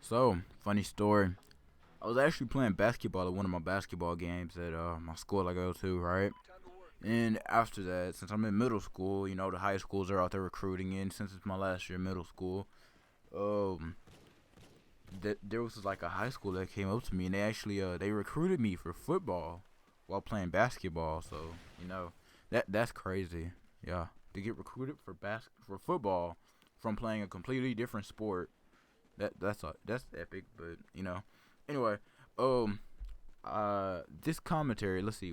So, funny story. I was actually playing basketball at one of my basketball games at my school I go to, right? And after that, since I'm in middle school, the high schools are out there recruiting in. Since it's my last year in middle school, um, there was like a high school that came up to me and they actually they recruited me for football while playing basketball. So that's crazy. Yeah, to get recruited for football from playing a completely different sport. That's epic. But anyway, um, this commentary. Let's see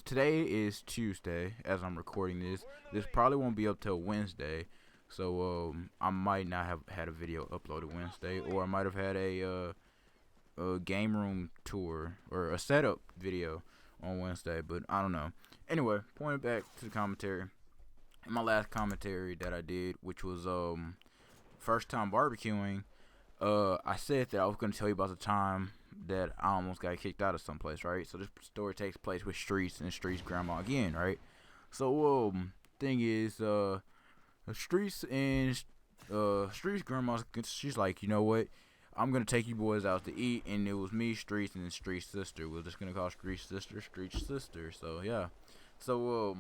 today is Tuesday as I'm recording this. This probably won't be up till Wednesday. So I might not have had a video uploaded Wednesday, or I might have had a game room tour or a setup video on Wednesday, but I don't know. Anyway, pointing back to the commentary, in my last commentary that I did, which was first time barbecuing, I said that I was gonna tell you about the time that I almost got kicked out of someplace, right? So this story takes place with Streets and Streets' grandma again, right? So thing is, Streets' grandma, she's like, you know what? I'm gonna take you boys out to eat, and it was me, Streets, and then Streets' sister. We're just gonna call Streets' sister Streets' sister. So yeah, so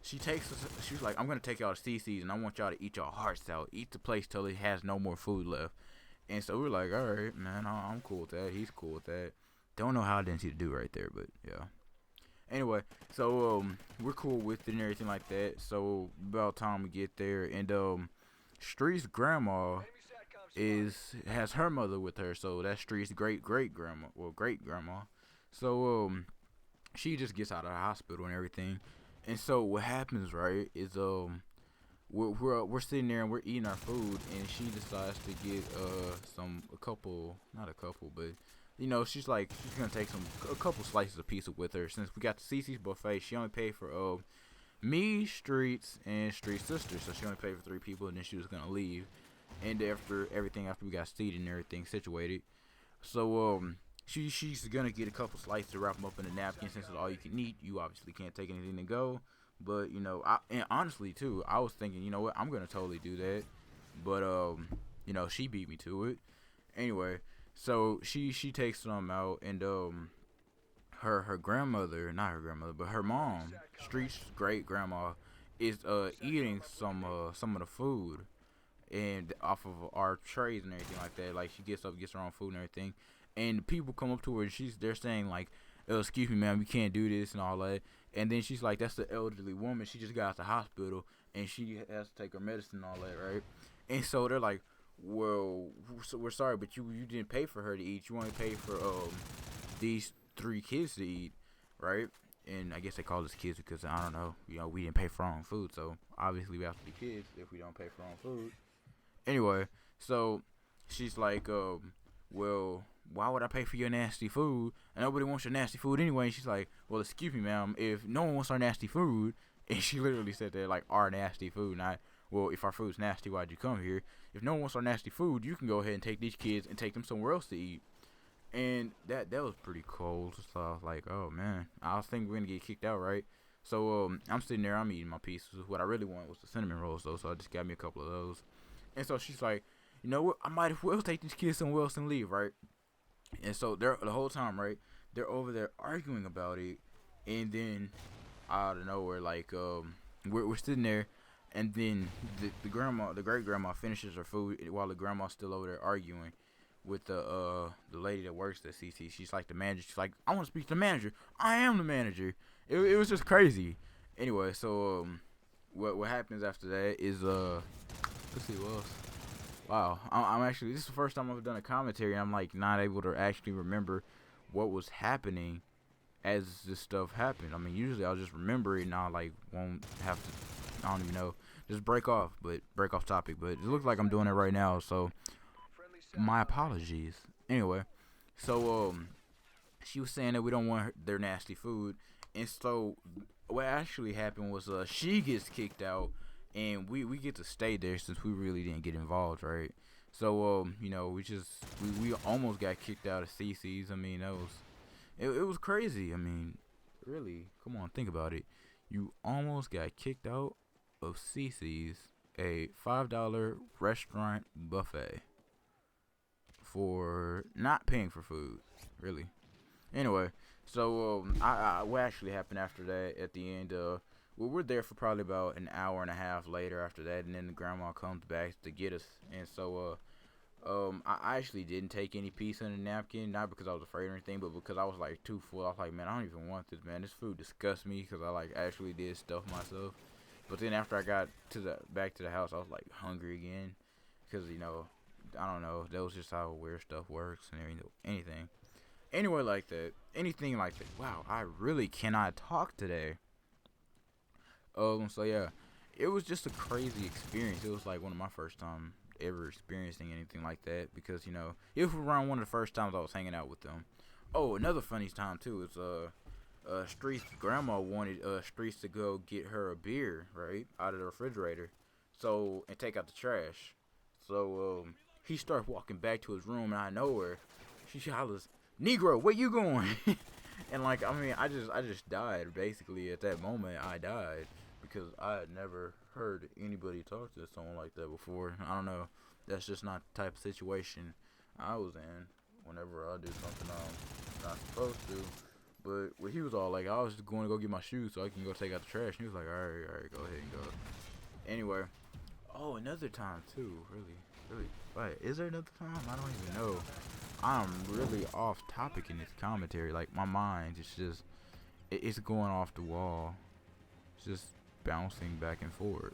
she takes us. She's like, I'm gonna take y'all to CiCi's, and I want y'all to eat your hearts out, eat the place till it has no more food left. And so we're like, all right, man, I'm cool with that. He's cool with that. Don't know how I didn't see the do right there, but yeah. Anyway, so we're cool with it and everything like that. So about time we get there, and Street's grandma has her mother with her, so that's Street's great grandma, well great grandma. So she just gets out of the hospital and everything, and so what happens, right, is we're sitting there and we're eating our food, and she decides to get a couple, not a couple, but she's like she's gonna take a couple slices of pizza with her. Since we got the CiCi's buffet, she only paid for me, Streets, and Street's sister, so she only paid for 3 people, and then she was gonna leave. And after we got seated and everything situated, so she's gonna get a couple slices to wrap them up in a napkin. Since it's all you can eat, you obviously can't take anything to go. But and honestly too, I was thinking, you know what, I'm gonna totally do that. But she beat me to it. Anyway, so she takes some out, and her grandmother, not her grandmother, but her mom, Street's great grandma, is eating some of the food and off of our trays and everything like that. Like, she gets up, gets her own food and everything, and the people come up to her and they're saying like, oh, excuse me, ma'am, we can't do this and all that. And then she's like, that's the elderly woman, she just got out the hospital and she has to take her medicine and all that, right? And so they're like, well, so we're sorry, but you didn't pay for her to eat. You only paid for these 3 kids to eat, right? And I guess they call us kids because, I don't know, we didn't pay for our own food, so obviously we have to be kids if we don't pay for our own food. Anyway, so she's like, well, why would I pay for your nasty food? And nobody wants your nasty food anyway. And she's like, well, excuse me, ma'am, if no one wants our nasty food, and she literally said that, like, our nasty food, not, well, if our food's nasty, why'd you come here? If no one wants our nasty food, you can go ahead and take these kids and take them somewhere else to eat. And that was pretty cold. So I was like, oh man, I was thinking we're gonna get kicked out, right? So I'm sitting there, I'm eating my pieces. What I really wanted was the cinnamon rolls though, so I just got me a couple of those. And so she's like, you know what, I might as well take these kids somewhere else and leave, right? And so they're the whole time, right? They're over there arguing about it, and then out of nowhere, like we're sitting there, and then the great grandma finishes her food while the grandma's still over there arguing with the lady that works at CC. She's like the manager. She's like, I want to speak to the manager. I am the manager. It was just crazy. Anyway, so what happens after that is let's see what else. Wow, I'm actually, this is the first time I've done a commentary, and I'm like not able to actually remember what was happening as this stuff happened. I mean, usually I'll just remember it and I like won't have to, I don't even know, just break off topic. But it looks like I'm doing it right now, so my apologies. Anyway, so she was saying that we don't want their nasty food, and so what actually happened was she gets kicked out, and we get to stay there since we really didn't get involved, right? So we almost got kicked out of CiCi's. I mean, it was crazy. I mean, really, come on, think about it. You almost got kicked out of CiCi's, a $5 restaurant buffet, for not paying for food, really. Anyway, so what actually happened after that at the end? We're there for probably about an hour and a half later after that, and then the grandma comes back to get us, and so I actually didn't take any piece in the napkin, not because I was afraid or anything, but because I was like too full. I was like, man, I don't even want this, man. This food disgusts me because I like actually did stuff myself. But then after I got back to the house, I was like hungry again, because I don't know, that was just how weird stuff works and anything. Anyway, like that, anything like that. Wow, I really cannot talk today. So yeah, it was just a crazy experience. It was like one of my first time ever experiencing anything like that, because it was around one of the first times I was hanging out with them. Oh, another funny time too is Street's grandma wanted Streets to go get her a beer, right, out of the refrigerator, and take out the trash. So he starts walking back to his room, and out of nowhere, she hollers, "Negro, where you going?" And like, I mean, I just died basically at that moment. I died because I had never heard anybody talk to someone like that before. I don't know. That's just not the type of situation I was in whenever I do something I'm not supposed to. But when he was all like, I was just going to go get my shoes so I can go take out the trash. And he was like, all right, go ahead and go. Anyway. Oh, another time too. Really. Wait, is there another time? I don't even know. I'm really off topic in this commentary. Like, my mind is just, it's going off the wall. It's just bouncing back and forth.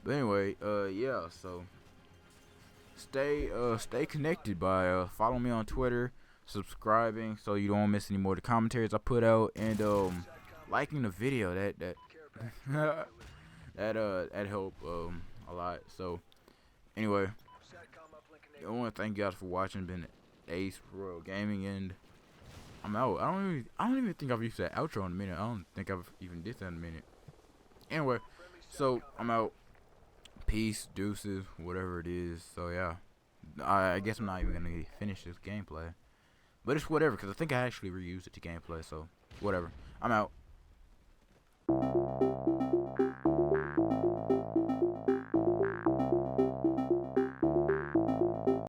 But anyway, yeah, so stay connected by follow me on Twitter, subscribing so you don't miss any more of the commentaries I put out, and liking the video. That that helped a lot. So anyway, I want to thank you guys for watching. Been AceRoyalGaming, and I'm out. I don't even think I've used that outro in a minute. I don't think I've even did that in a minute. Anyway, so I'm out. Peace, deuces, whatever it is. So yeah, I guess I'm not even gonna finish this gameplay, but it's whatever, because I think I actually reused it to gameplay. So whatever. I'm out.